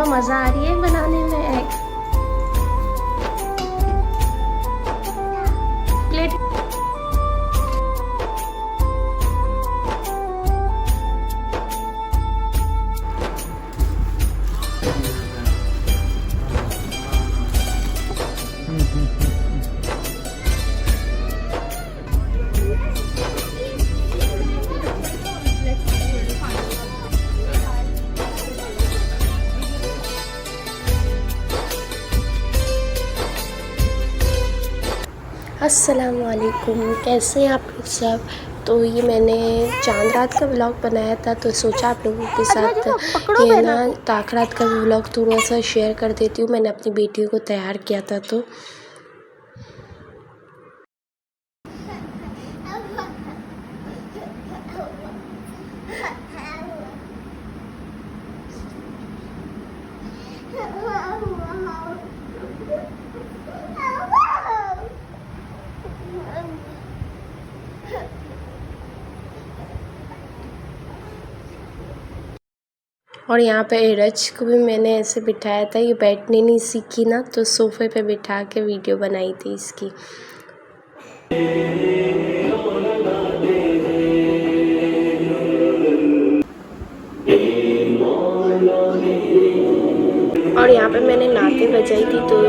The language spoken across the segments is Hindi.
मज़ा आ रही है बनाने में एग। प्लेट अस्सलामुअलैकुम, कैसे हैं आप लोग सब। तो ये मैंने चांद रात का व्लॉग बनाया था, तो सोचा आप लोगों के साथ ये ना ताक रात का व्लॉग थोड़ा सा शेयर कर देती हूँ। मैंने अपनी बेटियों को तैयार किया था तो और यहाँ पे इरज को भी मैंने ऐसे बिठाया था। ये बैठने नहीं सीखी ना, तो सोफ़े पे बिठा के वीडियो बनाई थी इसकी। और यहाँ पे मैंने नाते बजाई थी तो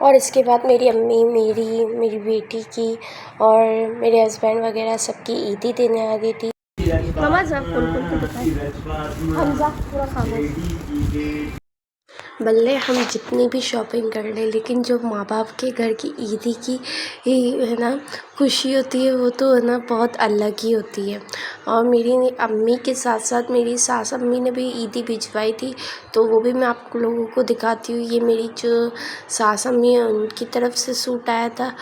और इसके बाद मेरी अम्मी मेरी बेटी की और मेरे हस्बैंड वगैरह सबकी ईदी देने आ गई थी। मम्मा सब हमजा पूरा खामोश। भले हम जितनी भी शॉपिंग कर लें, लेकिन जो माँ बाप के घर की ईदी की है ना खुशी होती है, वो तो है ना बहुत अलग ही होती है। और मेरी अम्मी के साथ साथ मेरी सास अम्मी ने भी ईदी भिजवाई थी, तो वो भी मैं आप लोगों को दिखाती हूँ। ये मेरी जो सास अम्मी है उनकी तरफ से सूट आया था,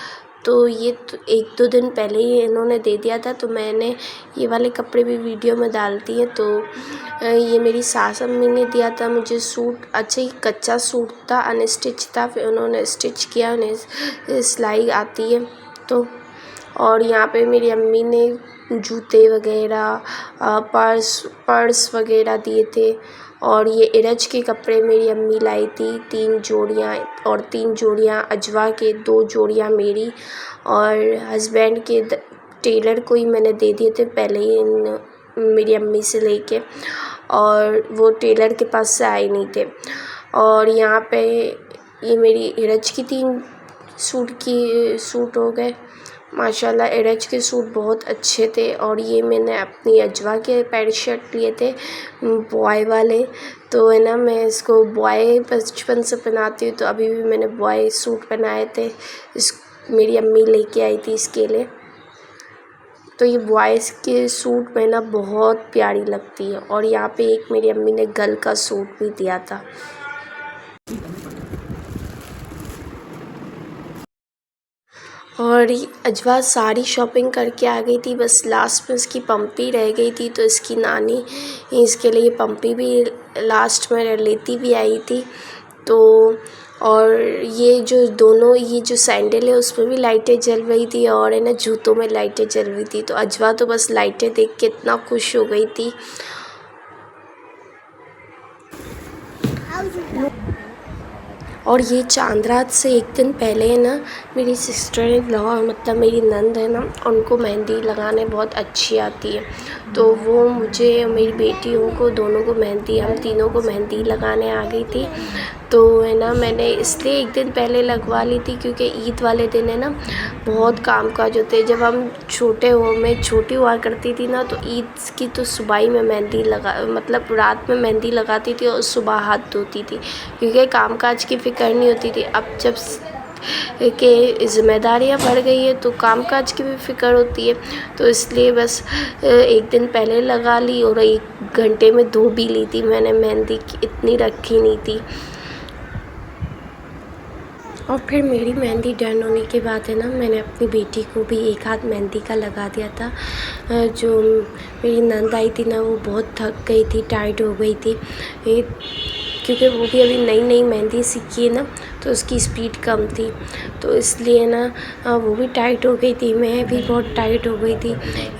तो ये तो 1-2 दिन पहले ही इन्होंने दे दिया था, तो मैंने ये वाले कपड़े भी वीडियो में डालती है। तो ये मेरी सास अम्मी ने दिया था मुझे सूट। अच्छा, ये कच्चा सूट था, अनस्टिच था, फिर उन्होंने स्टिच किया, उन्हें सिलाई आती है तो। और यहाँ पे मेरी अम्मी ने जूते वगैरह पर्स वगैरह दिए थे। और ये इरज के कपड़े मेरी अम्मी लाई थी 3 जोड़ियाँ, और 3 जोड़ियाँ अजवा के, 2 जोड़ियाँ मेरी और हस्बैंड के टेलर को ही मैंने दे दिए थे पहले ही मेरी अम्मी से लेके, और वो टेलर के पास से आए नहीं थे। और यहाँ पे ये मेरी इरज की 3 सूट हो गए। माशाल्लाह इरज के सूट बहुत अच्छे थे। और ये मैंने अपनी अजवा के पैंट शर्ट लिए थे बॉय वाले, तो है ना मैं इसको बॉय बचपन से पहनाती हूँ, तो अभी भी मैंने बॉय सूट पहनाए थे। मेरी अम्मी लेके आई थी इसके लिए। तो ये बॉयज़ के सूट में ना बहुत प्यारी लगती है। और यहाँ पे एक मेरी अम्मी ने गर्ल का सूट भी दिया था। और अजवा सारी शॉपिंग करके आ गई थी, बस लास्ट में इसकी पम्पी रह गई थी, तो इसकी नानी इसके लिए पम्पी भी लास्ट में लेती भी आई थी। तो और ये जो सैंडल है उसमें भी लाइटें जल रही थी, और है ना जूतों में लाइटें जल रही थी। तो अजवा तो बस लाइटें देख के इतना खुश हो गई थी। और ये चांद रात से 1 दिन पहले है ना मेरी सिस्टर इन लॉ, मतलब मेरी नंद है ना, उनको मेहंदी लगाने बहुत अच्छी आती है, तो वो मुझे मेरी बेटियों को दोनों को मेहंदी, हम तीनों को मेहंदी लगाने आ गई थी। तो है ना मैंने इसलिए 1 दिन पहले लगवा ली थी, क्योंकि ईद वाले दिन है ना बहुत काम काज होते हैं। जब हम मैं छोटी हुआ करती थी ना, तो ईद की तो सुबह ही मैं मेहंदी मतलब रात में मेहंदी लगाती थी और सुबह हाथ धोती थी, क्योंकि काम काज की फ़िक्र नहीं होती थी। अब जब कि ज़िम्मेदारियाँ बढ़ गई है तो काम काज की भी फ़िक्र होती है, तो इसलिए बस 1 दिन पहले लगा ली और 1 घंटे में धो भी ली थी मैंने। मेहंदी इतनी रखी नहीं थी। और फिर मेरी मेहंदी डन होने के बाद है ना, मैंने अपनी बेटी को भी एक हाथ मेहंदी का लगा दिया था। जो मेरी नंद आई थी ना, वो बहुत थक गई थी, टायर्ड हो गई थी, क्योंकि वो भी अभी नई नई मेहंदी सीखी है ना, तो उसकी स्पीड कम थी, तो इसलिए ना वो भी टाइट हो गई थी, मैं भी बहुत टाइट हो गई थी।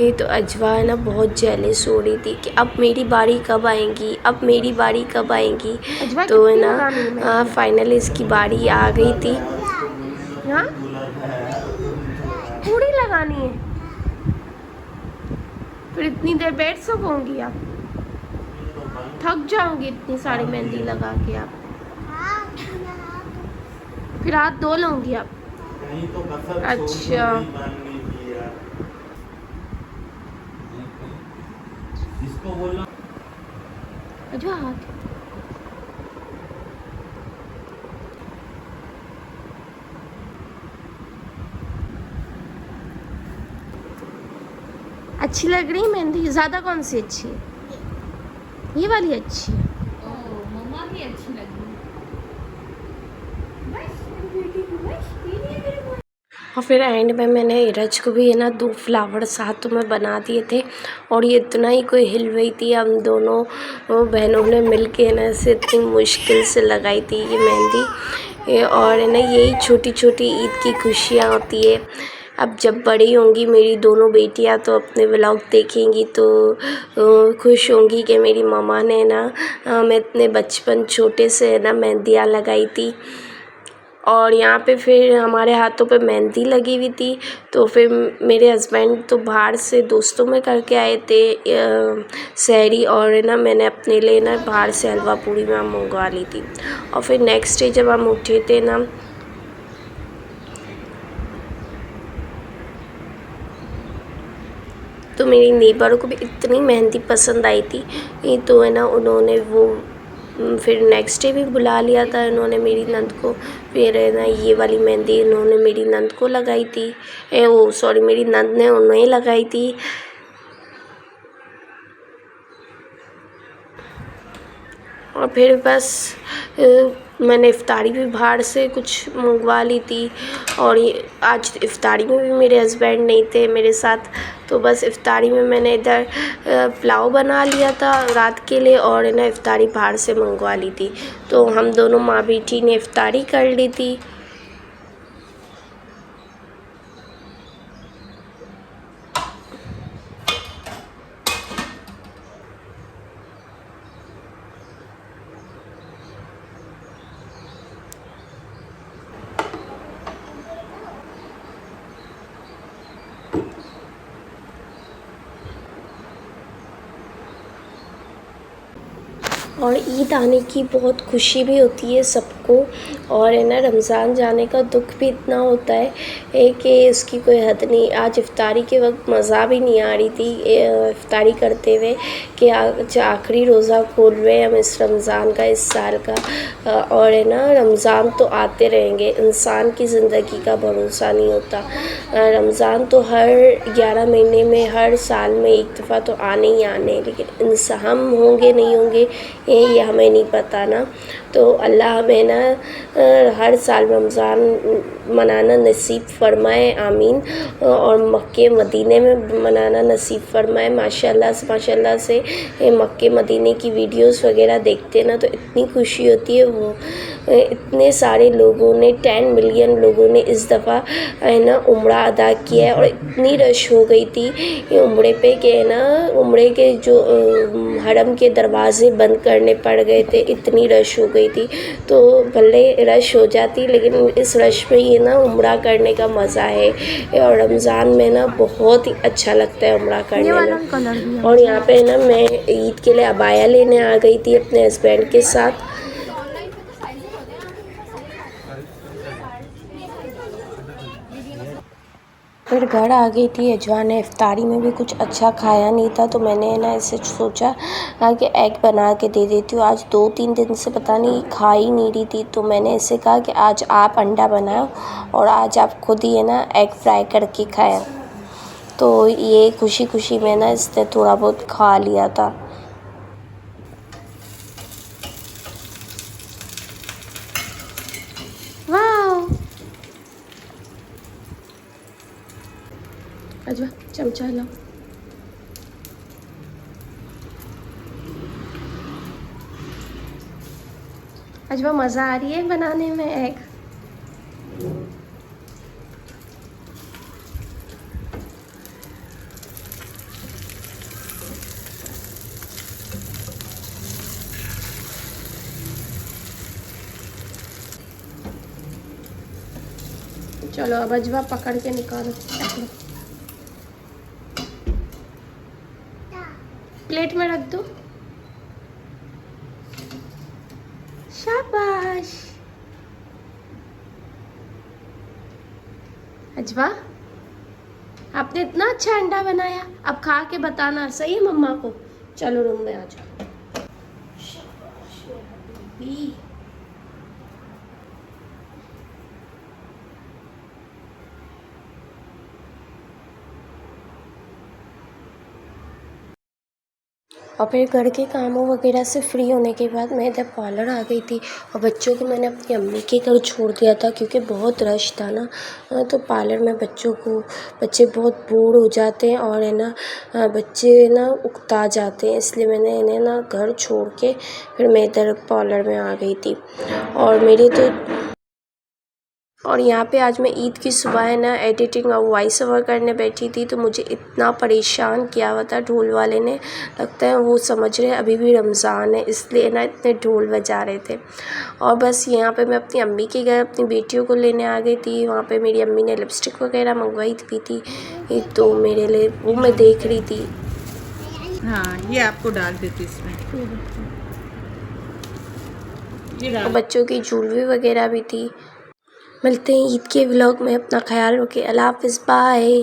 ये तो अजवा है ना बहुत जेलस हो रही थी कि अब मेरी बारी कब आएगी, अब मेरी बारी कब आएगी। तो है ना फाइनली इसकी बारी आ गई थी। हाँ पूरी लगानी है, फिर इतनी देर बैठ सकोगी आप? थक जाओगी इतनी सारी मेहंदी लगा के आप। फिर हाथ धो लूँगी आप? अच्छा इसको बोलना जो हाथ अच्छी लग रही मेहंदी? ज़्यादा कौन सी अच्छी है? ये वाली अच्छी है। मम्मा भी अच्छी लगी। और फिर एंड में मैंने इरज को भी है ना 2 फ्लावर साथ में बना दिए थे, और ये इतना ही कोई हिल रही थी। हम दोनों बहनों ने मिल के ना इसे इतनी मुश्किल से लगाई थी ये मेहंदी। और है ना यही छोटी छोटी ईद की खुशियाँ होती है। अब जब बड़ी होंगी मेरी दोनों बेटियां तो अपने व्लॉग देखेंगी तो खुश होंगी कि मेरी मम्मा ने ना मैं इतने बचपन छोटे से है ना मेहंदियाँ लगाई थी। और यहाँ पे फिर हमारे हाथों पे मेहंदी लगी हुई थी, तो फिर मेरे हस्बैंड तो बाहर से दोस्तों में करके आए थे सहरी, और है ना मैंने अपने लिए ना बाहर से हलवा पूड़ी में मंगवा ली थी। और फिर नेक्स्ट डे जब हम उठे थे ना, तो मेरी नेबर को भी इतनी मेहंदी पसंद आई थी, तो है ना उन्होंने वो फिर नेक्स्ट डे भी बुला लिया था इन्होंने मेरी नंद को। फिर है ना ये वाली मेहंदी इन्होंने मेरी नंद को लगाई थी, वो सॉरी मेरी नंद ने उन्हें लगाई थी। और फिर बस मैंने इफ़्तारी भी बाहर से कुछ मंगवा ली थी, और ये आज इफ़्तारी में भी मेरे हस्बैंड नहीं थे मेरे साथ, तो बस इफ़्तारी में मैंने इधर पुलाव बना लिया था रात के लिए, और है ना इफ़्तारी बाहर से मंगवा ली थी, तो हम दोनों माँ बेटी ने इफ़्तारी कर ली थी। और ईद आने की बहुत खुशी भी होती है सबको, और है ना रमज़ान जाने का दुख भी इतना होता है कि उसकी कोई हद नहीं। आज इफ़्तारी के वक्त मज़ा भी नहीं आ रही थी इफ़्तारी करते हुए कि आज आखिरी रोज़ा खोल रहे हैं हम इस रमज़ान का, इस साल का। और है ना रमज़ान तो आते रहेंगे, इंसान की ज़िंदगी का भरोसा नहीं होता। रमज़ान तो हर 11 महीने में हर साल में एक दफ़ा तो आने ही आने, लेकिन इंसान हम होंगे नहीं होंगे ये हमें नहीं पता ना। तो अल्लाह हमें ना हर साल रमज़ान मनाना नसीब फ़रमाए, आमीन। और मक्के मदीने में मनाना नसीब फ़रमाए। माशाल्लाह से मक्के मदीने की वीडियोस वगैरह देखते ना तो इतनी खुशी होती है। वो इतने सारे लोगों ने 10 मिलियन लोगों ने इस दफ़ा है ना उम्रा अदा किया है, और इतनी रश हो गई थी ये उम्रे पे कि है ना उम्रे के जो हरम के दरवाज़े बंद करने पड़ गए थे, इतनी रश हो गई थी। तो भले रश हो जाती लेकिन इस रश में ये ना उम्रा करने का मज़ा है, और रमज़ान में ना बहुत ही अच्छा लगता है उम्रा करने में। और यहाँ पे ना मैं ईद के लिए अबाया लेने आ गई थी अपने हस्बैंड के साथ। फिर घर आ गई थी। अजवा ने इफ़्तारी में भी कुछ अच्छा खाया नहीं था, तो मैंने ना इसे सोचा कि एग बना के दे देती हूँ। आज 2-3 दिन से पता नहीं खा ही नहीं रही थी, तो मैंने इसे कहा कि आज आप अंडा बनाओ और आज आप खुद ही है ना एग फ्राई करके खाएं। तो ये खुशी खुशी में ना इसने थोड़ा बहुत खा लिया था। वाह अजवा चमचा लो। अजवा मज़ा आ रही है बनाने में एग? चलो अब अजवा पकड़ के निकालो। प्लेट में रख दो। शाबाश। अजवा आपने इतना अच्छा अंडा बनाया, अब खा के बताना सही है मम्मा को। चलो रूम में आ जाओ। शाबाश मेरा बेबी। और फिर घर के कामों वगैरह से फ्री होने के बाद मैं इधर पार्लर आ गई थी और बच्चों को मैंने अपनी अम्मी के घर छोड़ दिया था क्योंकि बहुत रश था ना। तो पार्लर में बच्चे बहुत बोर हो जाते हैं और है ना बच्चे ना उकता जाते हैं, इसलिए मैंने इन्हें ना घर छोड़ के फिर मैं इधर पार्लर में आ गई थी। और यहाँ पे आज मैं ईद की सुबह है ना एडिटिंग और वॉइस ओवर करने बैठी थी, तो मुझे इतना परेशान किया हुआ था ढोल वाले ने। लगता है वो समझ रहे अभी भी रमज़ान है, इसलिए ना इतने ढोल बजा रहे थे। और बस यहाँ पे मैं अपनी अम्मी के घर अपनी बेटियों को लेने आ गई थी। वहाँ पे मेरी अम्मी ने लिपस्टिक वगैरह मंगवाई थी, तो मेरे लिए वो मैं देख रही थी। हाँ ये आपको डाल देती इसमें। ये और डाल। बच्चों की ज्वेलरी वगैरह भी थी। मिलते हैं ईद के व्लॉग में। अपना ख्याल रखें। अल्लाह हाफ़िज़, बाय।